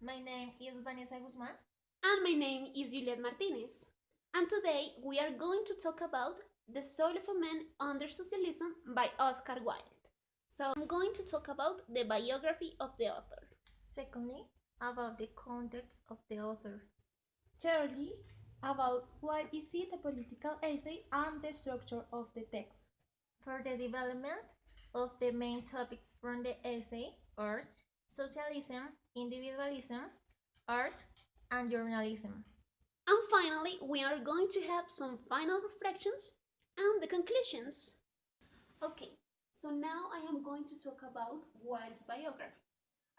My name is Vanessa Guzman. And my name is Juliet Martinez. And today we are going to talk about The Soul of a Man Under Socialism by Oscar Wilde. So I'm going to talk about the biography of the author. Secondly, about the context of the author. Thirdly, about why is it a political essay and the structure of the text. For the development of the main topics from the essay are socialism, individualism, art, and journalism. And finally, we are going to have some final reflections and the conclusions. Okay, so now I am going to talk about Wilde's biography.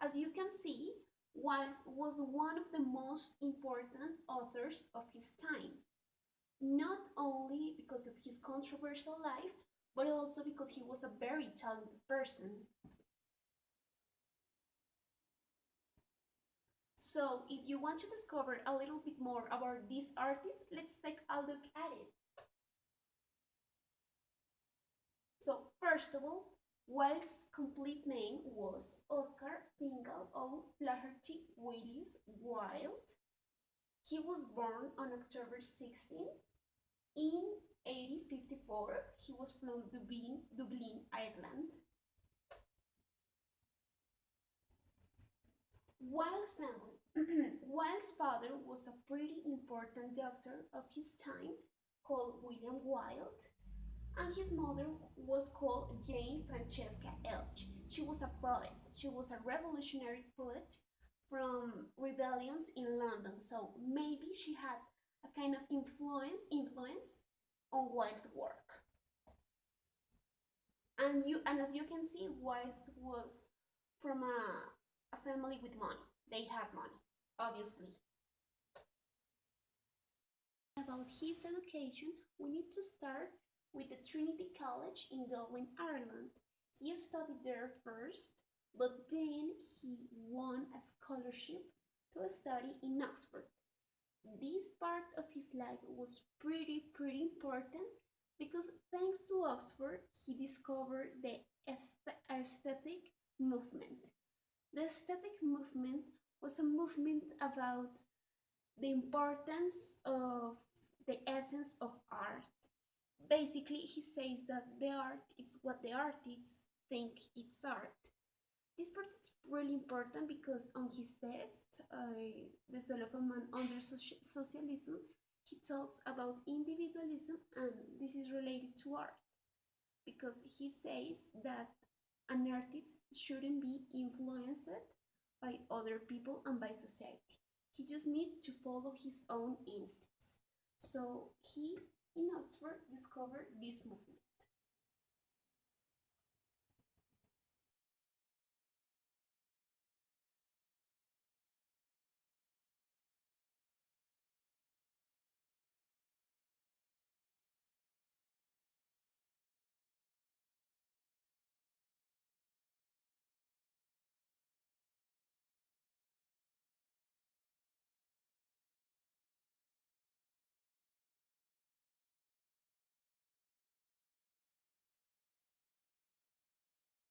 As you can see, Wilde was one of the most important authors of his time, not only because of his controversial life, but also because he was a very talented person. So if you want to discover a little bit more about this artist, let's take a look at it. So first of all, Wilde's complete name was Oscar Fingal O'Flaherty Willis Wilde. He was born on October 16 in 1854. He was from Dublin, Ireland. Wilde's family. Wilde's father was a pretty important doctor of his time called William Wilde, and his mother was called Jane Francesca Elch. She was a poet. She was a revolutionary poet from rebellions in London, so maybe she had a kind of influence on Wilde's work. And as you can see, Wilde was from a family with money. They had money, obviously. About his education, we need to start with the Trinity College in Dublin, Ireland. He studied there first, but then he won a scholarship to study in Oxford. This part of his life was pretty important because thanks to Oxford, he discovered the aesthetic movement. The aesthetic movement was a movement about the importance of the essence of art. Basically, he says that the art is what the artists think it's art. This part is really important because on his text, The Soul of a Man Under Socialism, he talks about individualism, and this is related to art because he says that an artist shouldn't be influenced by other people and by society. He just needs to follow his own instincts. So he, in Oxford, discovered this movement.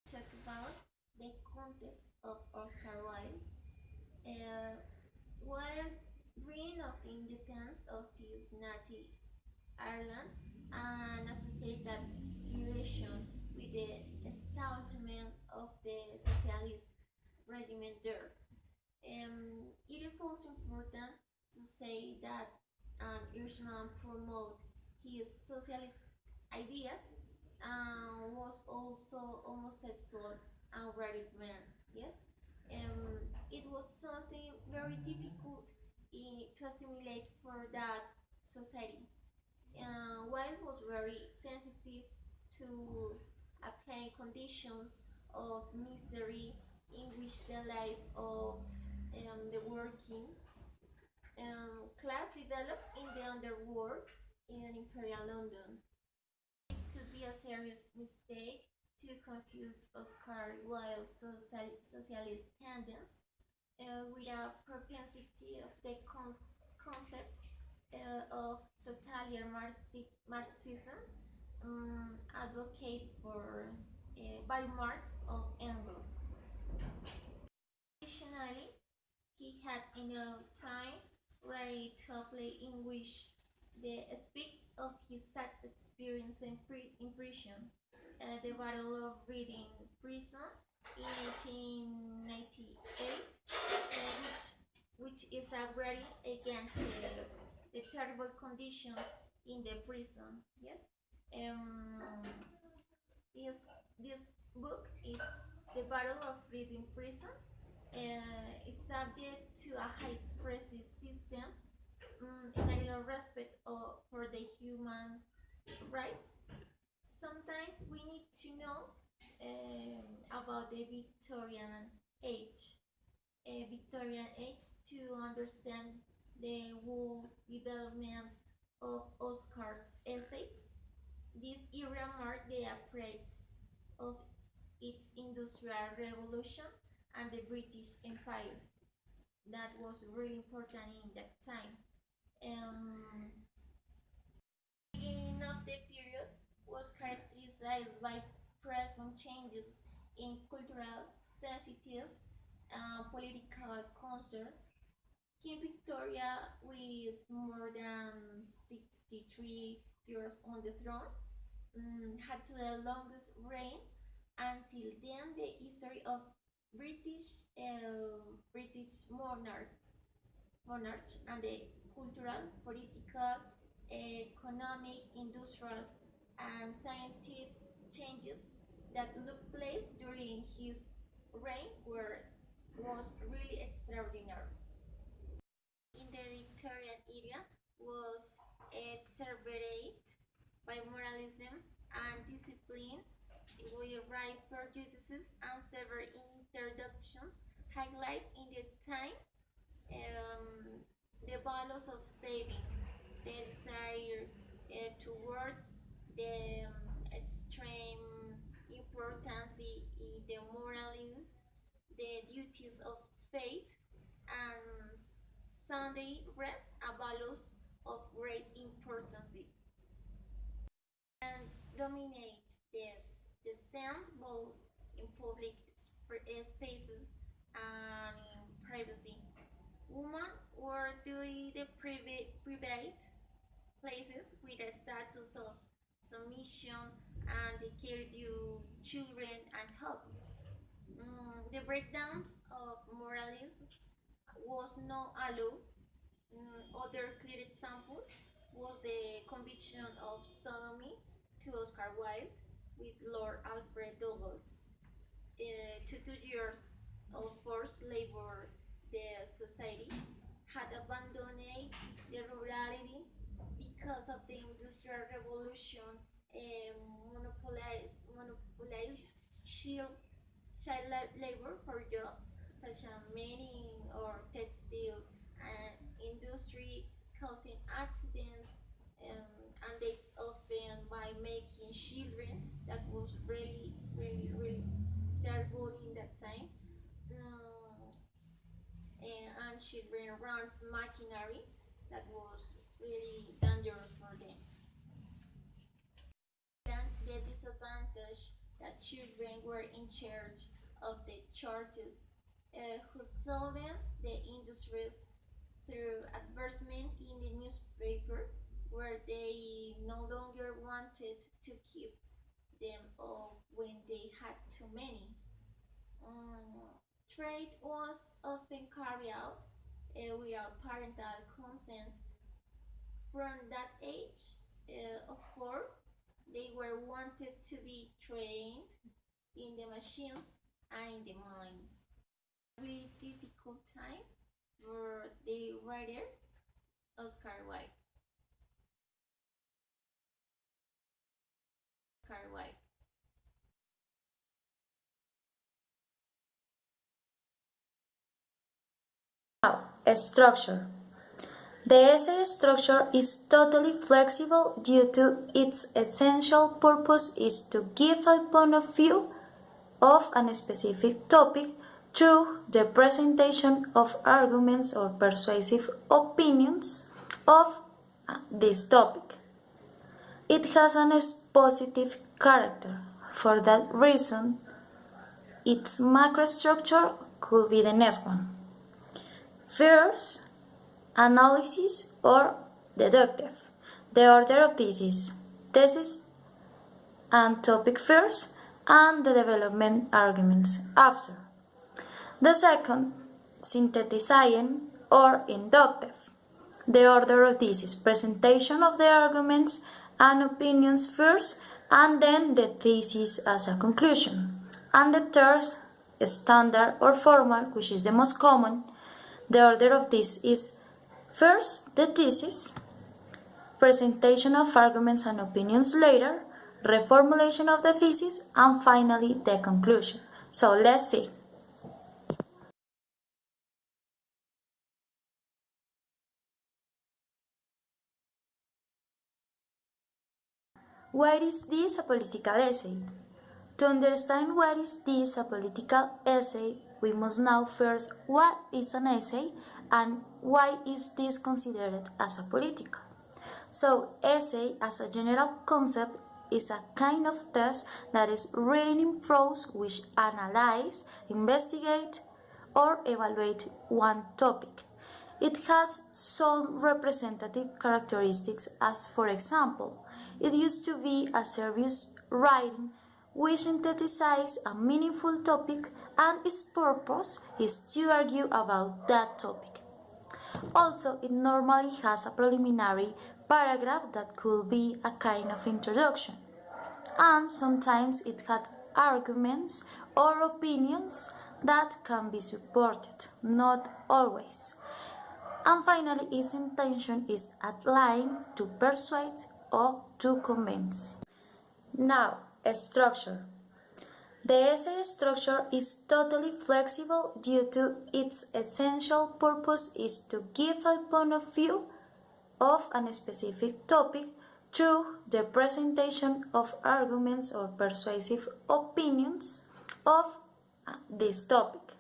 Talk about the context of Oscar Wilde. While dreaming of the independence of his native Ireland and associate that inspiration with the establishment of the socialist regime there. It is also important to say that an Irishman promoted his socialist ideas and was also homosexual and married man. Yes, it was something very difficult to assimilate for that society. Wilde was very sensitive to applying conditions of misery in which the life of the working class developed in the underworld in Imperial London. It could be a serious mistake to confuse Oscar Wilde's socialist tendencies with a propensity of the concepts of totalitarian Marxism advocate for by Marx of Engels. Additionally, he had enough time ready to play in which the aspects of his sad experience in prison, the Battle of Reading Prison in 1898, which is a writing against the terrible conditions in the prison. Yes, um, this book is the Battle of Reading Prison. Is subject to a high expressive system in a respect for the human rights. Sometimes we need to know about the Victorian age to understand the whole development of Oscar's essay. This era marked the approach of its industrial revolution and the British Empire. That was really important in that time. Beginning of the period was characterized by profound changes in cultural, sensitive, political concerns. King Victoria, with more than 63 years on the throne, had the longest reign until then the history of British monarchs and the cultural, political, economic, industrial, and scientific changes that took place during his reign was really extraordinary. In the Victorian era was exacerbated by moralism and discipline, with right prejudices and severe introductions highlight in the time the values of saving, the desire toward the extreme importance in the morals, the duties of faith, and Sunday rest are values of great importance and dominate the sense both in public spaces and in privacy. Women were doing the private places with a status of submission and the care due children and hope. The breakdowns of moralism was not allowed. Other clear example was the conviction of sodomy to Oscar Wilde with Lord Alfred Douglas. To 2 years of forced labor, the society had abandoned the rurality because of the Industrial Revolution monopolized child labor for jobs such as mining or textile industry, causing accidents and deaths often by making children. That was really terrible in that time. And children runs machinery that was really dangerous for them. Then the disadvantage that children were in charge of the churches who sold them the industries through advertisement in the newspaper, where they no longer wanted to keep them off when they had too many. Trade was often carried out without parental consent. From that age of 4, they were wanted to be trained in the machines and in the mines. Really difficult time for the writer Oscar Wilde. Oscar Wilde. Structure. The essay structure is totally flexible due to its essential purpose is to give a point of view of a specific topic through the presentation of arguments or persuasive opinions of this topic. It has an expositive character. For that reason, its macrostructure could be the next one. First, analysis or deductive. The order of this is thesis and topic first, and the development arguments after. The second, synthesizing or inductive. The order of this is presentation of the arguments and opinions first, and then the thesis as a conclusion. And the third, standard or formal, which is the most common. The order of this is first the thesis, presentation of arguments and opinions later, reformulation of the thesis, and finally the conclusion. So let's see. Why is this a political essay? To understand what is this a political essay, we must know first what is an essay and why is this considered as a political. So, essay as a general concept is a kind of text that is written in prose which analyze, investigate, or evaluate one topic. It has some representative characteristics as, for example, it used to be a serious writing which synthesizes a meaningful topic and its purpose is to argue about that topic. Also, it normally has a preliminary paragraph that could be a kind of introduction, and sometimes it has arguments or opinions that can be supported, not always. And finally, its intention is outlined to persuade or to convince. Now, structure. The essay structure is totally flexible due to its essential purpose is to give a point of view of a specific topic through the presentation of arguments or persuasive opinions of this topic.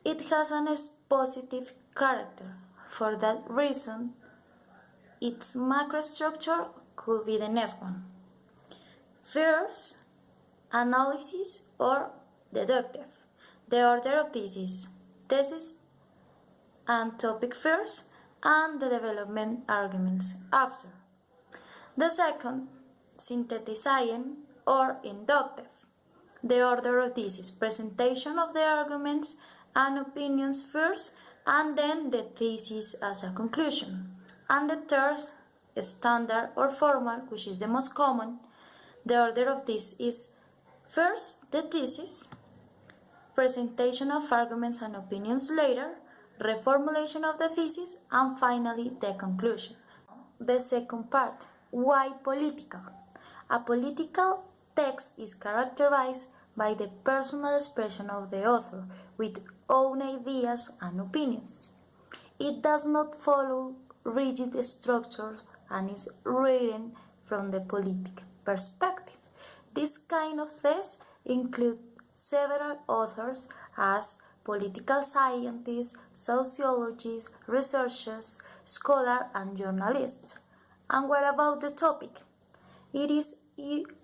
It has an expositive character. For that reason, its macrostructure could be the next one. First, analysis or deductive. The order of this is thesis and topic first, and the development arguments after. The second, synthesizing or inductive. The order of this is presentation of the arguments and opinions first, and then the thesis as a conclusion. And the third, standard or formal, which is the most common. The order of this is first the thesis, presentation of arguments and opinions later, reformulation of the thesis, and finally the conclusion. The second part, why political? A political text is characterized by the personal expression of the author with own ideas and opinions. It does not follow rigid structures and is written from the political perspective. This kind of text includes several authors as political scientists, sociologists, researchers, scholars, and journalists. And what about the topic? It is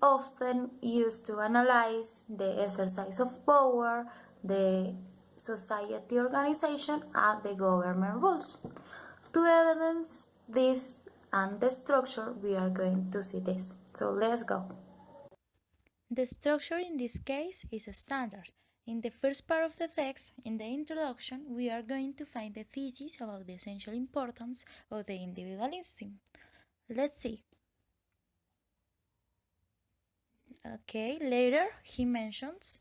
often used to analyze the exercise of power, the society organization, and the government rules. To evidence this and the structure, we are going to see this. So let's go. The structure in this case is a standard. In the first part of the text, in the introduction, we are going to find the thesis about the essential importance of the individualism. Let's see. Okay, later he mentions,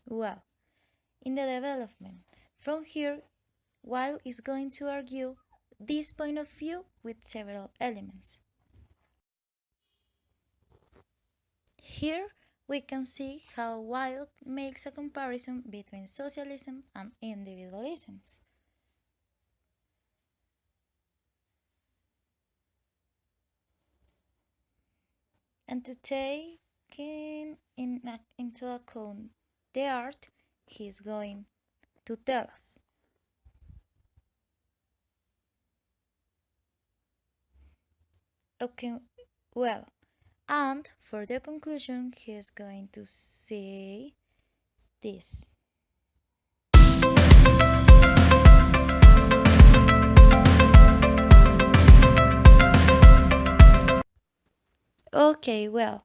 well, in the development. From here, Weil is going to argue this point of view with several elements. Here we can see how Weil makes a comparison between socialism and individualism. And to take into account the art, he is going to tell us. Okay, well, and for the conclusion, he is going to say this. Okay, well,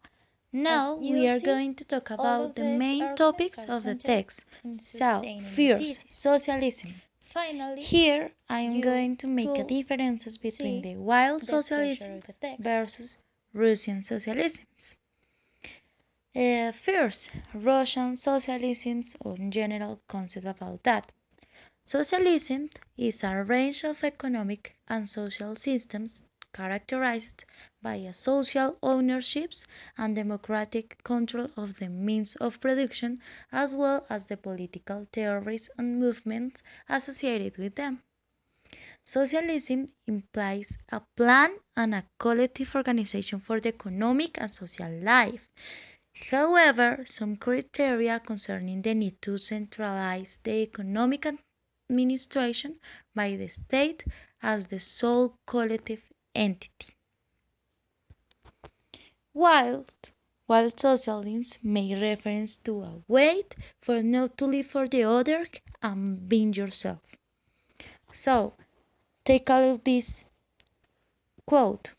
now As we you are see, going to talk all about of the these main arguments topics are of the centered text. in So, sustaining the first, thesis. socialism. Finally, Here I am you going to make a could difference between see the wild the structure socialism of the text. versus Russian socialisms. First, Russian socialisms in general concept about that. Socialism is a range of economic and social systems characterized by a social ownership and democratic control of the means of production as well as the political theories and movements associated with them. Socialism implies a plan and a collective organization for the economic and social life. However, some criteria concerning the need to centralize the economic administration by the state as the sole collective entity. Whilst socialism may reference to a wait for not to live for the other and being yourself. So, take a look at this quote.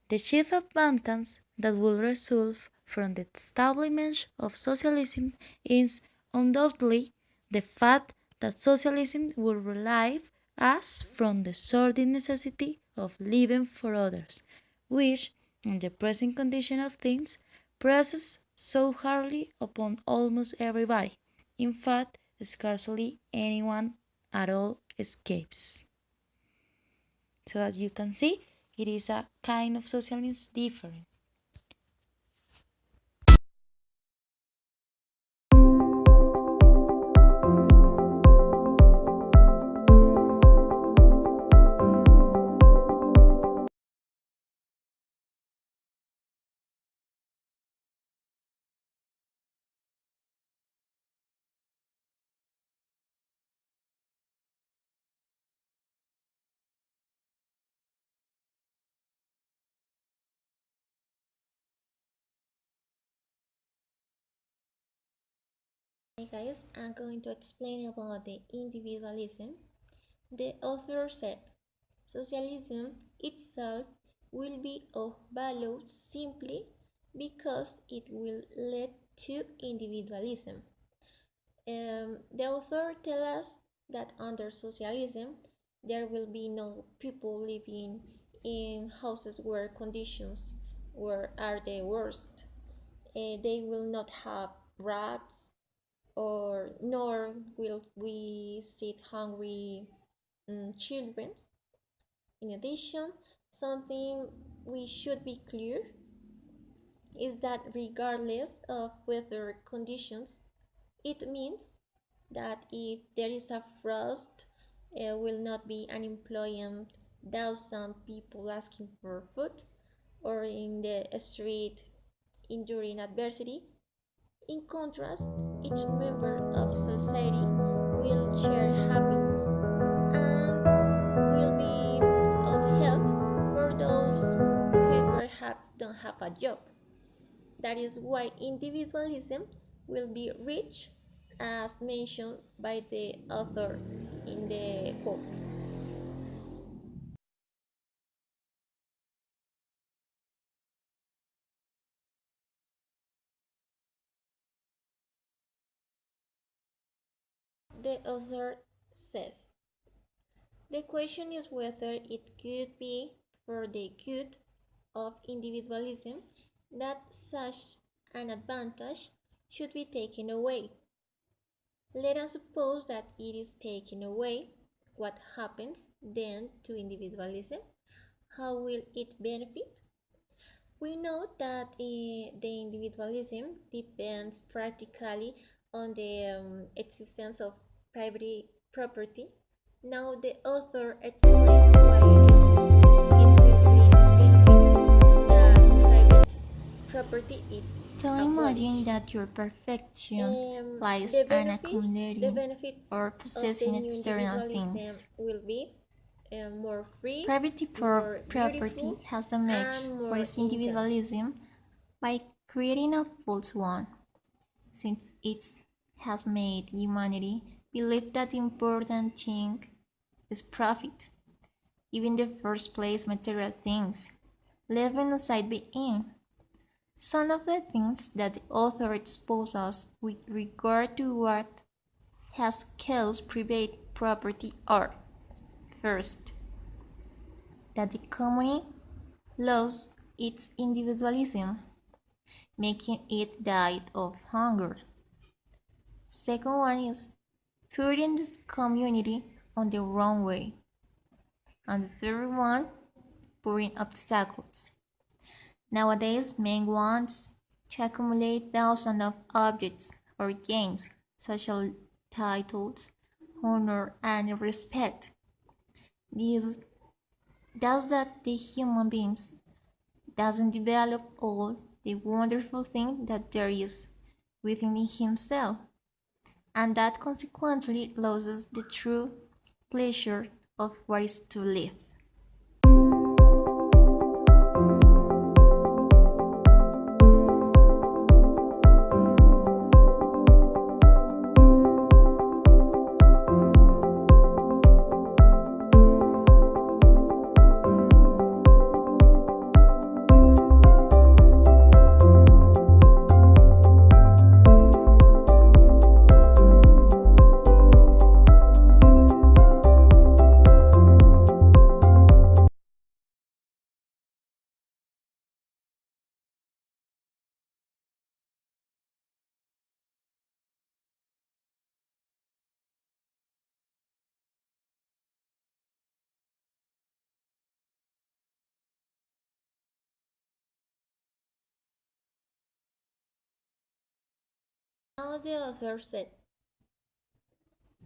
The chief advantage that will result from the establishment of socialism is undoubtedly the fact that socialism will relieve us from the sordid necessity of living for others, which, in the present condition of things, presses so hardly upon almost everybody. In fact, scarcely anyone at all escapes. So as you can see, it is a kind of socialism different. Hey guys, I'm going to explain about the individualism. The author said, socialism itself will be of value simply because it will lead to individualism. The author tells us that under socialism, there will be no people living in houses where conditions are the worst. They will not have rats, or nor will we see hungry children. In addition, something we should be clear is that regardless of weather conditions, it means that if there is a frost, will not be unemployed thousand people asking for food, or in the street enduring adversity. In contrast, each member of society will share happiness and will be of help for those who perhaps don't have a job. That is why individualism will be rich, as mentioned by the author in the quote. The author says, the question is whether it could be for the good of individualism that such an advantage should be taken away. Let us suppose that it is taken away. What happens then to individualism? How will it benefit? We know that the individualism depends practically on the existence of private property. Now the author explains why it will bring benefit that private property is So imagine that your perfection lies in the accumulating benefits or of the possessing new external individualism things. will be more free, Private more property beautiful, has damaged and what more is intense. individualism by creating a false one, since it has made humanity believe that the important thing is profit, even the first place material things, leaving aside being. Some of the things that the author exposes us with regard to what has caused private property are: first, that the community lost its individualism, making it die of hunger. Second one is putting the community on the wrong way. And the third one, putting obstacles. Nowadays, men want to accumulate thousands of objects or gains, social titles, honor, and respect. This does that the human beings doesn't develop all the wonderful thing that there is within himself, and that consequently loses the true pleasure of what is to live. Now the author said,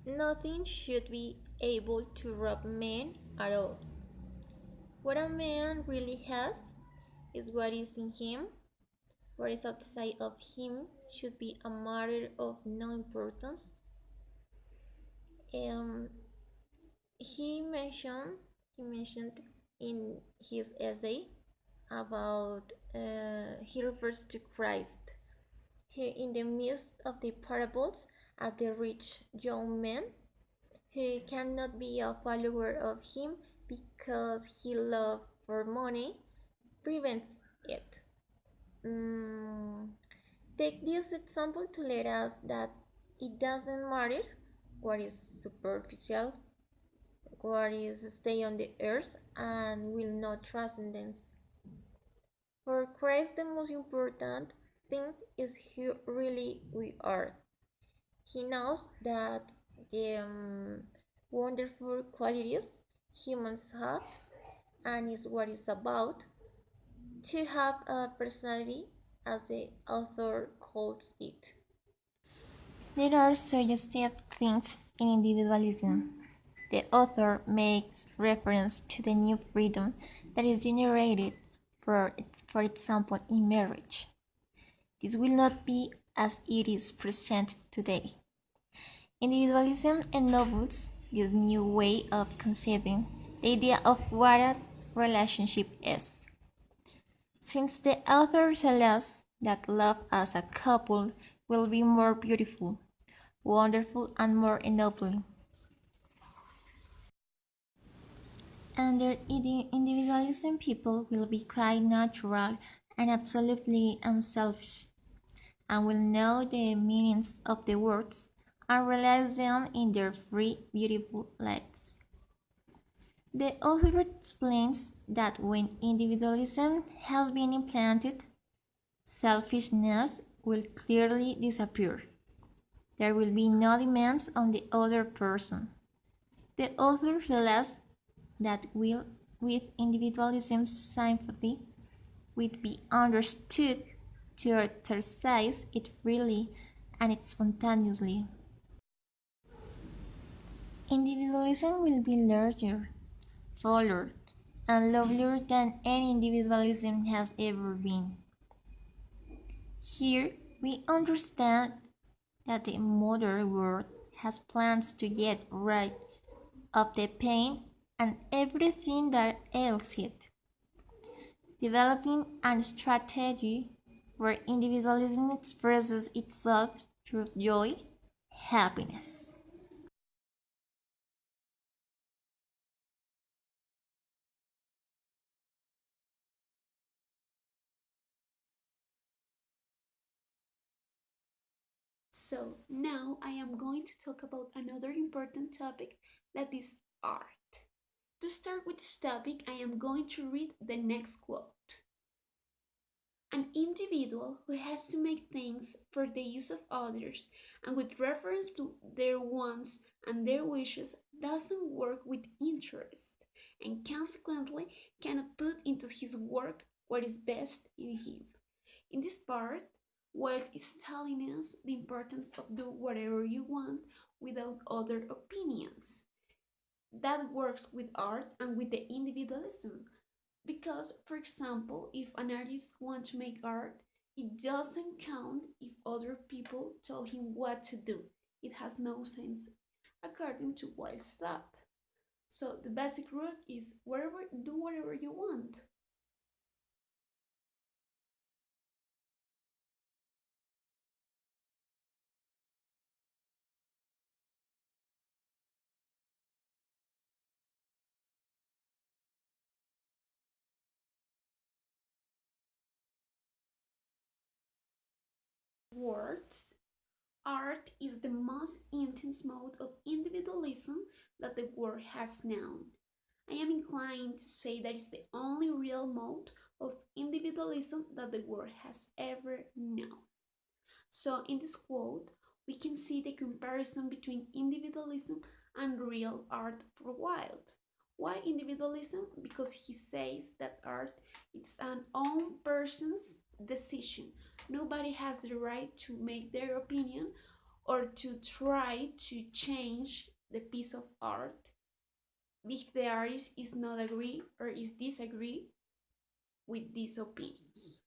nothing should be able to rob men at all. What a man really has is what is in him. What is outside of him should be a matter of no importance. He mentioned in his essay about he refers to Christ. He, in the midst of the parables, as the rich young man, he cannot be a follower of him because his love for money prevents it. Take this example to let us that it doesn't matter what is superficial, what is stay on the earth and will not transcendence. For Christ, the most important thing is who really we are. He knows that the wonderful qualities humans have and is what it's about to have a personality, as the author calls it. There are suggestive things in individualism. The author makes reference to the new freedom that is generated, for example, in marriage. This will not be as it is presented today. Individualism ennobles this new way of conceiving the idea of what a relationship is. Since the author tells us that love as a couple will be more beautiful, wonderful, and more ennobling. Under individualism, people will be quite natural and absolutely unselfish, and will know the meanings of the words and realize them in their free, beautiful lives. The author explains that when individualism has been implanted, selfishness will clearly disappear. There will be no demands on the other person. The author tells us that with individualism, sympathy will be understood to exercise it freely and spontaneously. Individualism will be larger, fuller, and lovelier than any individualism has ever been. Here we understand that the modern world has plans to get rid of the pain and everything that ails it, developing a strategy where individualism expresses itself through joy, happiness. So now I am going to talk about another important topic, that is art. To start with this topic, I am going to read the next quote. An individual who has to make things for the use of others and with reference to their wants and their wishes doesn't work with interest and consequently cannot put into his work what is best in him. In this part, Wilde is telling us the importance of do whatever you want without other opinions. That works with art and with the individualism. Because, for example, if an artist wants to make art, it doesn't count if other people tell him what to do. It has no sense, according to Wilde's thought. So the basic rule is do whatever you want. Words, art is the most intense mode of individualism that the world has known. I am inclined to say that it's the only real mode of individualism that the world has ever known. So, in this quote, we can see the comparison between individualism and real art for Wilde. Why individualism? Because he says that art is an own person's decision. Nobody has the right to make their opinion or to try to change the piece of art if the artist is not agree or is disagree with these opinions.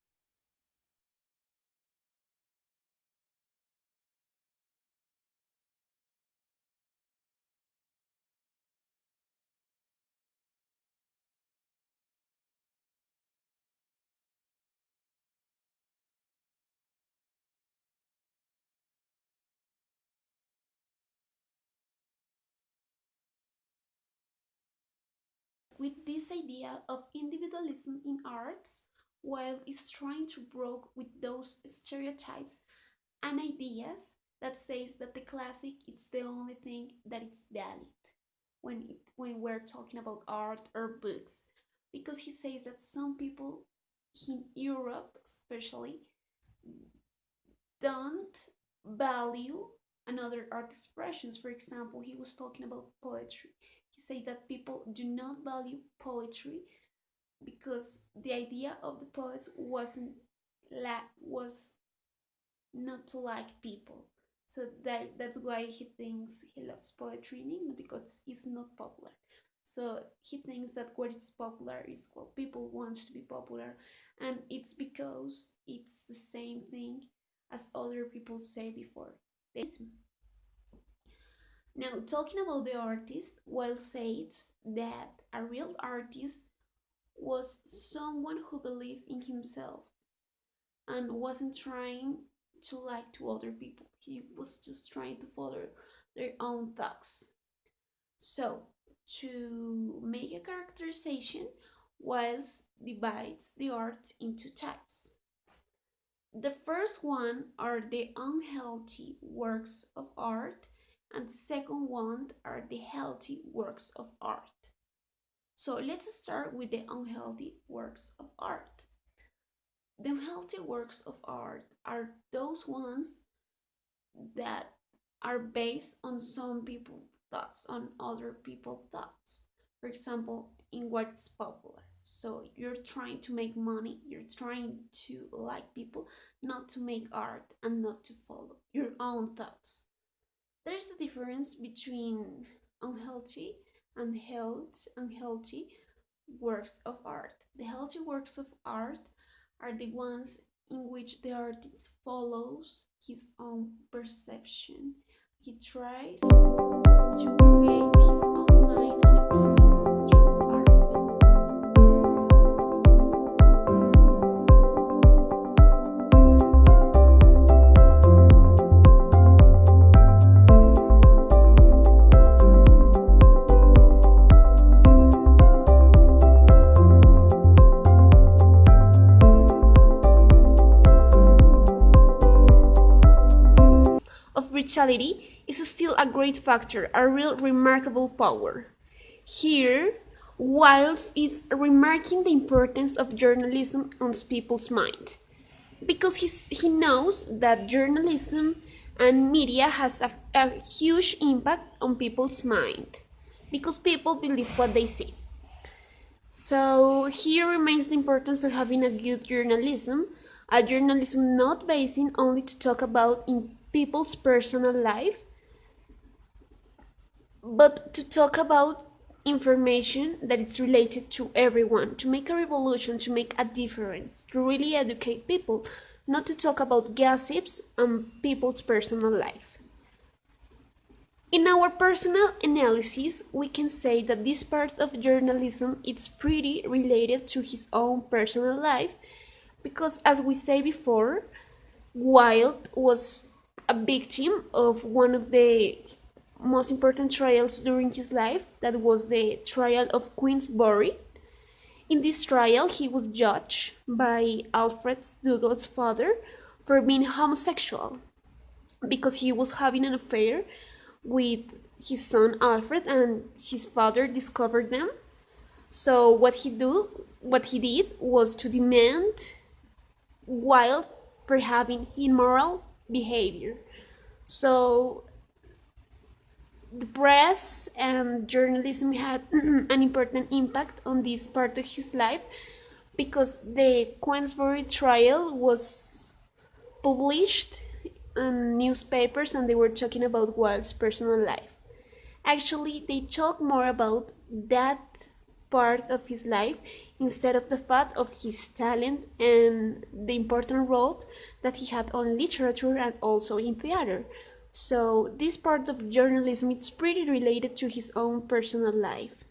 With this idea of individualism in arts, Wilde is trying to break with those stereotypes and ideas that says that the classic is the only thing that is valid when we're talking about art or books, because he says that some people in Europe especially don't value another art expressions. For example, he was talking about poetry. He said that people do not value poetry because the idea of the poets was not to like people. So that's why he thinks he loves poetry in English, because it's not popular. So he thinks that what is popular is what people want to be popular, and it's because it's the same thing as other people say before. Now, talking about the artist, Wilde says that a real artist was someone who believed in himself and wasn't trying to like to other people. He was just trying to follow their own thoughts. So, to make a characterization, Wilde divides the art into types. The first one are the unhealthy works of art, and the second one are the healthy works of art. So let's start with the unhealthy works of art. The unhealthy works of art are those ones that are based on some people's thoughts, on other people's thoughts. For example, in what's popular. So you're trying to make money, you're trying to like people, not to make art and not to follow your own thoughts. There's a difference between unhealthy and unhealthy works of art. The healthy works of art are the ones in which the artist follows his own perception. He tries to create his own mind and opinion through art. spirituality is still a great factor, a real remarkable power. Here, Wilde is remarking the importance of journalism on people's mind, because he knows that journalism and media has a huge impact on people's mind, because people believe what they see. So here remains the importance of having a good journalism, a journalism not based only to talk about in people's personal life, but to talk about information that is related to everyone, to make a revolution, to make a difference, to really educate people, not to talk about gossips and people's personal life. In our personal analysis, we can say that this part of journalism is pretty related to his own personal life, because as we say before, Wilde was a victim of one of the most important trials during his life, that was the trial of Queensberry. In this trial, he was judged by Alfred Douglas' father for being homosexual, because he was having an affair with his son Alfred, and his father discovered them. So what he did was to demand Wilde for having immoral behavior. So the press and journalism had an important impact on this part of his life, because the Queensberry trial was published in newspapers and they were talking about Wilde's personal life. Actually, they talk more about that part of his life instead of the fact of his talent and the important role that he had on literature and also in theater. So this part of journalism is pretty related to his own personal life.